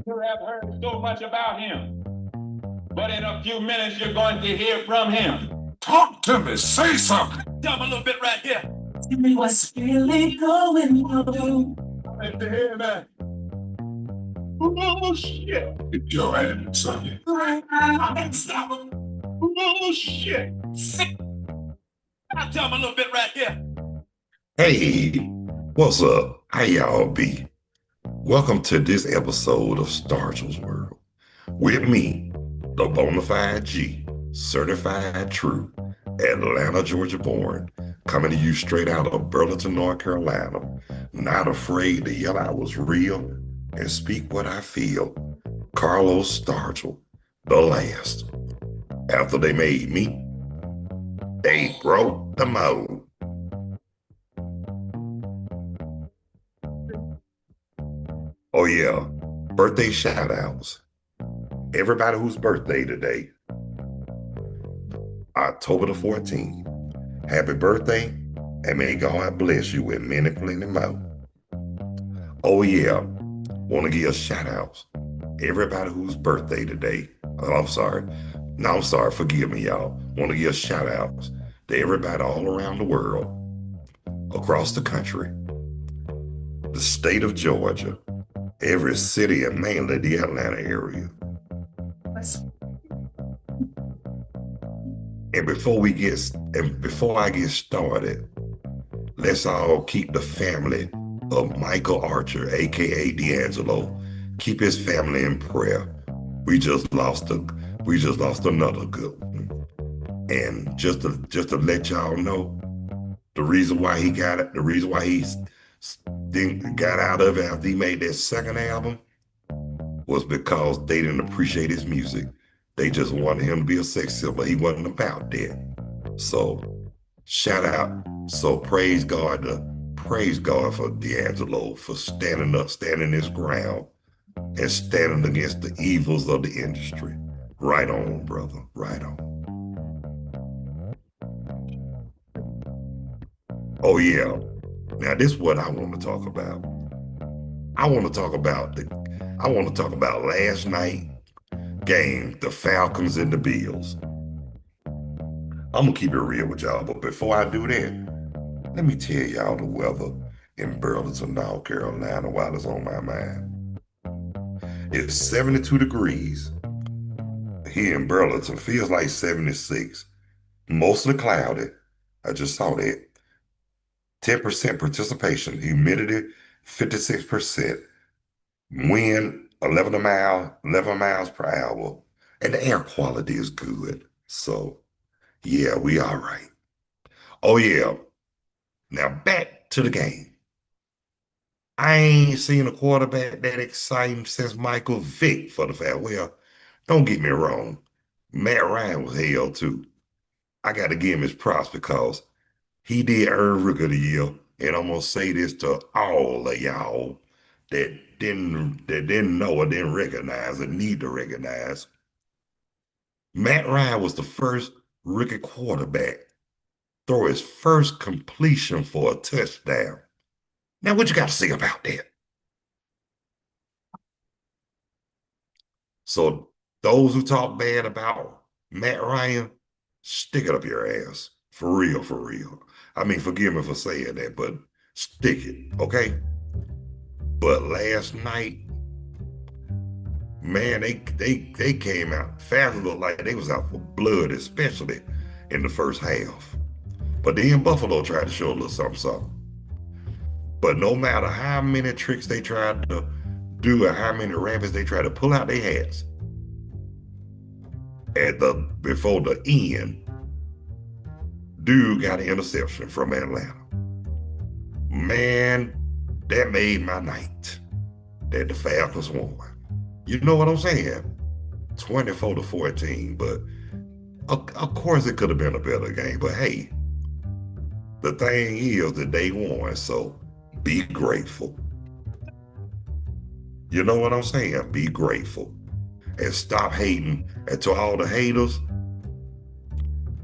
You have heard so much about him, but in a few minutes you're going to hear from him. Talk to me, say something. Tell me a little bit right here. Tell me what's really going on. Let me hear that. Oh shit. Get your ass son. Oh shit. Now tell me a little bit right here. Hey, what's up? How y'all be? Welcome to this episode of Stargell's World. With me, the Bonafide G, certified true, Atlanta, Georgia born, coming to you straight out of Burlington, North Carolina, not afraid to yell I was real and speak what I feel. Carlos Stargell, the last. After they made me, they broke the mold. Oh yeah, birthday shout outs. Everybody whose birthday today, October the 14th. Happy birthday, and may God bless you with many, plenty more. Oh yeah, want to give shout outs. Everybody whose birthday today. Oh, I'm sorry. No, I'm sorry. Forgive me, y'all. Want to give shout outs to everybody all around the world, across the country, the state of Georgia, every city and mainly the Atlanta area. And before I get started, let's all keep the family of Michael Archer, aka D'Angelo, keep his family in prayer. We just lost another good one. And just to let y'all know, the reason why he got out of it after he made that second album was because they didn't appreciate his music. They just wanted him to be a sex symbol. He wasn't about that. So shout out. So praise God for D'Angelo for standing his ground and standing against the evils of the industry. Right on, brother. Right on. Oh yeah. Now this is what I want to talk about. I want to talk about last night game, the Falcons and the Bills. I'm gonna keep it real with y'all, but before I do that, let me tell y'all the weather in Burlington, North Carolina while it's on my mind. It's 72 degrees here in Burlington, feels like 76, mostly cloudy. I just saw that. 10% participation, humidity 56%, wind 11 miles per hour, and the air quality is good. So yeah, we all right. Oh yeah. Now back to the game. I ain't seen a quarterback that exciting since Michael Vick for the fact. Well, don't get me wrong. Matt Ryan was hell too. I got to give him his props because he did earn Rookie of the Year. And I'm gonna say this to all of y'all that didn't know or didn't recognize or need to recognize. Matt Ryan was the first rookie quarterback throw his first completion for a touchdown. Now, what you got to say about that? So those who talk bad about Matt Ryan, stick it up your ass. For real, for real. I mean, forgive me for saying that, but stick it, okay? But last night, man, they came out fast. Looked like they was out for blood, especially in the first half. But then Buffalo tried to show a little something. But no matter how many tricks they tried to do or how many rabbits they tried to pull out their hats, before the end, dude got an interception from Atlanta. Man, that made my night that the Falcons won. You know what I'm saying? 24-14, but of course it could have been a better game. But hey, the thing is that they won, so be grateful. You know what I'm saying? Be grateful. And stop hating. And to all the haters,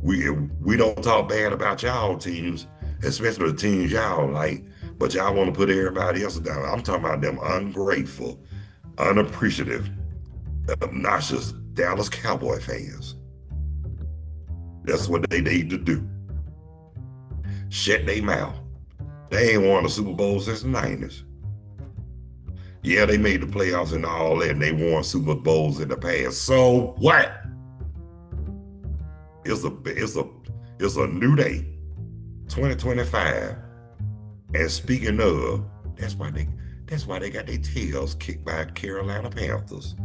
we don't talk bad about y'all teams, especially the teams y'all like, but y'all want to put everybody else down. I'm talking about them ungrateful, unappreciative, obnoxious Dallas Cowboy fans. That's what they need to do. Shut their mouth. They ain't won a Super Bowl since the 90s. Yeah, they made the playoffs and all that, and they won Super Bowls in the past. So what? It's a new day, 2025. And speaking of, that's why they got their tails kicked by Carolina Panthers.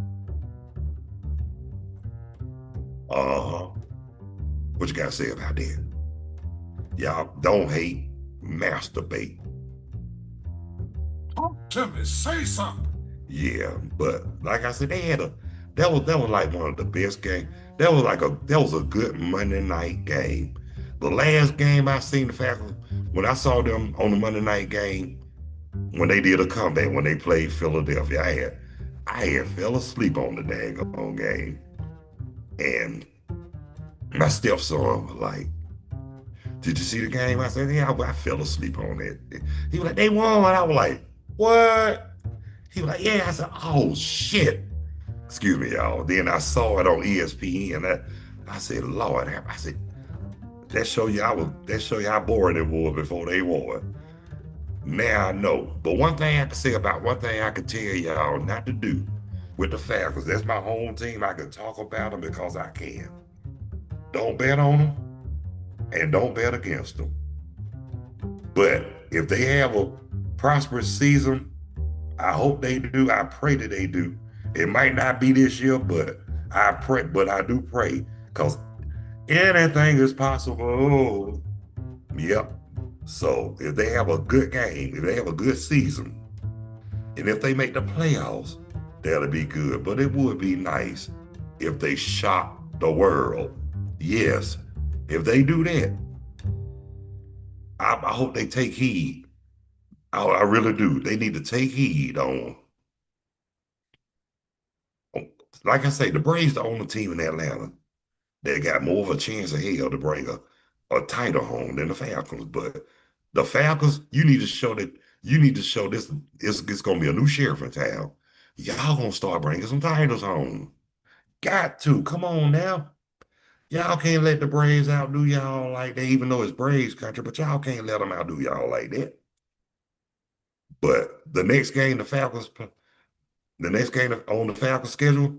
What you gotta say about that? Y'all don't hate, masturbate. Talk to me, say something. Yeah, but like I said, that was like one of the best games. That was a good Monday night game. The last game I seen the Falcons, when I saw them on the Monday night game, when they did a comeback, when they played Philadelphia, I had fell asleep on the daggone game. And my stepson was like, "Did you see the game?" I said, "Yeah, I fell asleep on it." He was like, "They won." I was like, "What?" He was like, "Yeah." I said, "Oh shit." Excuse me, y'all. Then I saw it on ESPN. I said, "Lord," I said, that show you how boring it was before they won. Now I know. But one thing I can tell y'all not to do with the Falcons, that's my home team. I can talk about them because I can. Don't bet on them and don't bet against them. But if they have a prosperous season, I hope they do. I pray that they do. It might not be this year, but I do pray, because anything is possible. Yep. So if they have a good game, if they have a good season, and if they make the playoffs, that'll be good. But it would be nice if they shock the world. Yes. If they do that, I hope they take heed. I really do. They need to take heed on. Like I say, the Braves the only team in Atlanta that got more of a chance of hell to bring a title home than the Falcons. But the Falcons, you need to show this. It's gonna be a new sheriff in town. Y'all gonna start bringing some titles home. Got to. Come on now. Y'all can't let the Braves outdo y'all like that, even though it's Braves country, but y'all can't let them outdo y'all like that. But the next game on the Falcons schedule,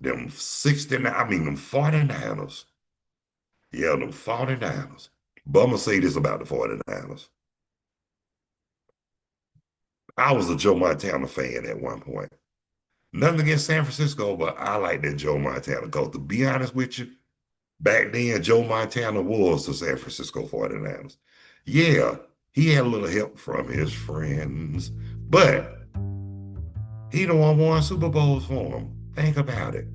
them 49ers. Yeah, them 49ers. But I'm going to say this about the 49ers. I was a Joe Montana fan at one point. Nothing against San Francisco, but I like that Joe Montana. Because to be honest with you, back then, Joe Montana was the San Francisco 49ers. Yeah, he had a little help from his friends, but he the one won Super Bowls for him. Think about it.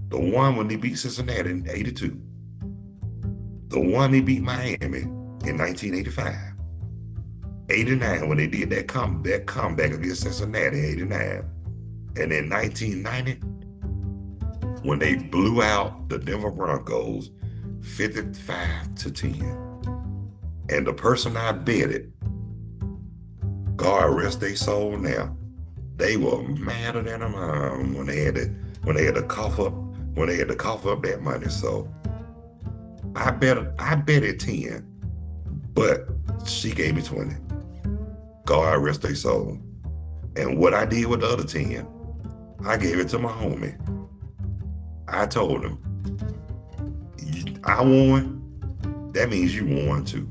The one when he beat Cincinnati in 82. The one he beat Miami in 1985. 89 when they did that comeback against Cincinnati in 89. And in 1990, when they blew out the Denver Broncos 55-10. And the person I betted, God rest their soul now, they were madder than a mom when they had to cough up that money. So I bet it 10, but she gave me 20. God rest their soul. And what I did with the other 10, I gave it to my homie. I told him, I won, that means you won too.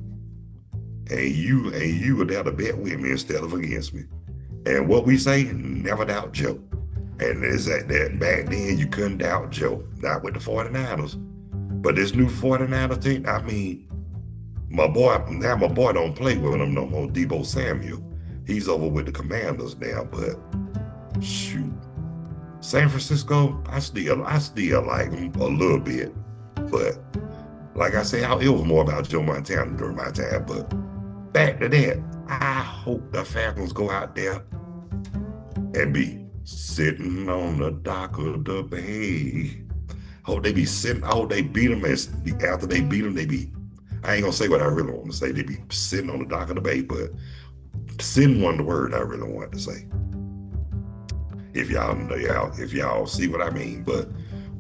And you were there to bet with me instead of against me. And what we say, never doubt Joe. And is that back then you couldn't doubt Joe, not with the 49ers. But this new 49er team, I mean, my boy don't play with him no more, Deebo Samuel. He's over with the Commanders now, but shoot. San Francisco, I still like them a little bit. But like I said, it was more about Joe Montana during my time. But back to that, I hope the Falcons go out there and be sitting on the dock of the bay. Hope they beat them, and after they beat them, I ain't gonna say what I really want to say. They be sitting on the dock of the bay, but sitting wasn't the word I really wanted to say. if y'all see what I mean. But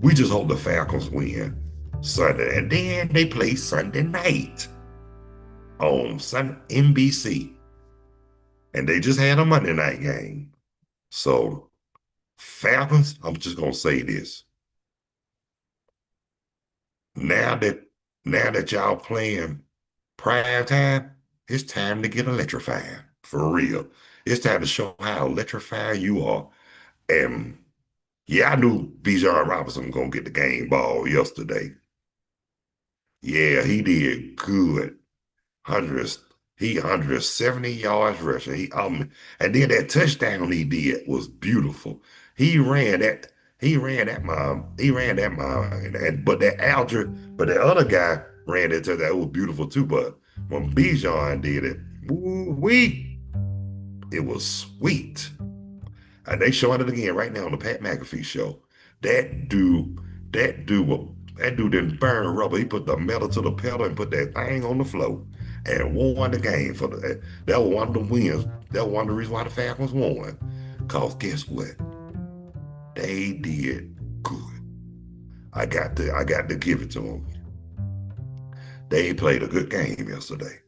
we just hope the Falcons win Sunday, and then they play Sunday night on NBC, and they just had a Monday night game. So Falcons, I'm just gonna say this: now that y'all playing prime time, it's time to get electrified for real. It's time to show how electrified you are. And yeah, I knew Bijan Robinson was gonna get the game ball yesterday. Yeah, he did good. Hundreds, he 170 yards rushing. And then that touchdown he did was beautiful. He ran that, mile, but but the other guy ran into that. It was beautiful too. But when Bijan did it, woo-wee, it was sweet. And they showing it again right now on the Pat McAfee show. That dude, that dude didn't burn rubber. He put the metal to the pedal and put that thing on the floor and won the game for that was one of the wins. That was one of the reasons why the Falcons won. Cause guess what? They did good. I got to give it to them. They played a good game yesterday.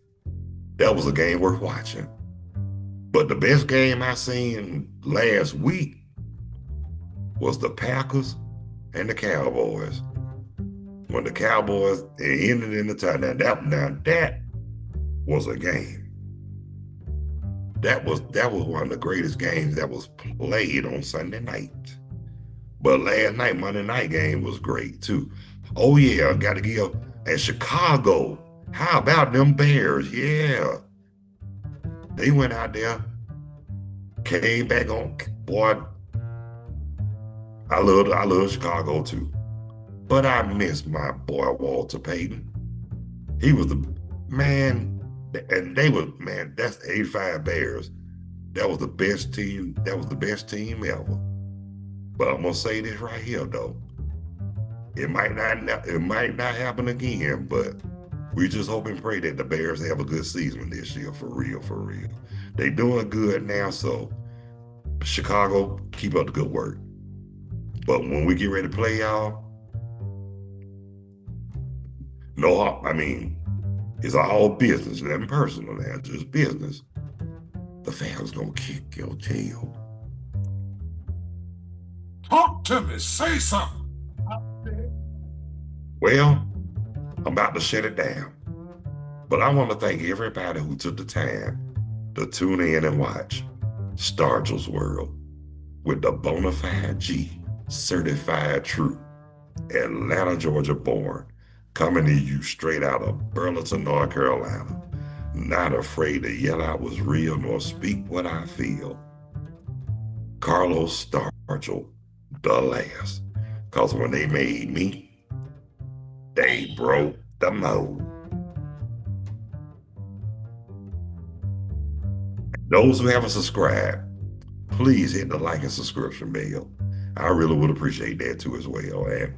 That was a game worth watching. But the best game I seen last week was the Packers and the Cowboys. When the Cowboys ended in the tie. Now that was a game. That was one of the greatest games that was played on Sunday night. But last night, Monday night game was great too. Oh yeah, I gotta give. And Chicago, how about them Bears? Yeah. They went out there, came back on. Boy, I love Chicago too. But I miss my boy Walter Payton. He was the man, and that's 85 Bears. That was the best team. That was the best team ever. But I'm gonna say this right here though. It might not happen again, but we just hope and pray that the Bears have a good season this year, for real, for real. They doing good now, so Chicago, keep up the good work. But when we get ready to play y'all, it's all business, nothing personal now, just business. The Falcons gonna kick your tail. Talk to me. Say something. Well, I'm about to shut it down. But I want to thank everybody who took the time to tune in and watch Stargell's World with the Bonafide G, certified true, Atlanta, Georgia born, coming to you straight out of Burlington, North Carolina. Not afraid to yell out what's real nor speak what I feel. Carlos Stargell, the last. Cause when they made me, they broke the mold. Those who haven't subscribed, please hit the like and subscription bell. I really would appreciate that too as well. And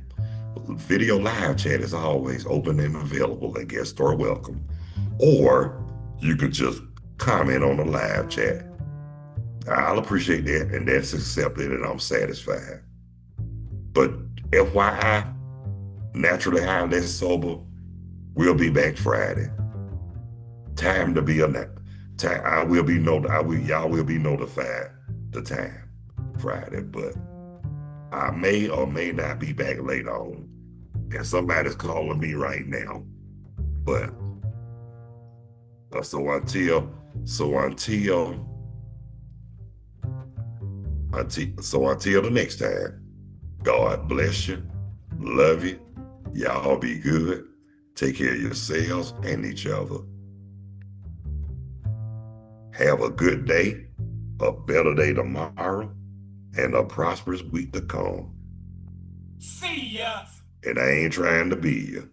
video live chat is always open and available, and guests are welcome. Or you could just comment on the live chat. I'll appreciate that, and that's accepted, and I'm satisfied. But FYI, naturally high and less sober, we'll be back Friday. Time to be a time. Y'all will be notified the time Friday, but I may or may not be back later on. And somebody's calling me right now. But so until the next time, God bless you, love you, y'all be good, take care of yourselves and each other. Have a good day, a better day tomorrow, and a prosperous week to come. See ya. And I ain't trying to be you.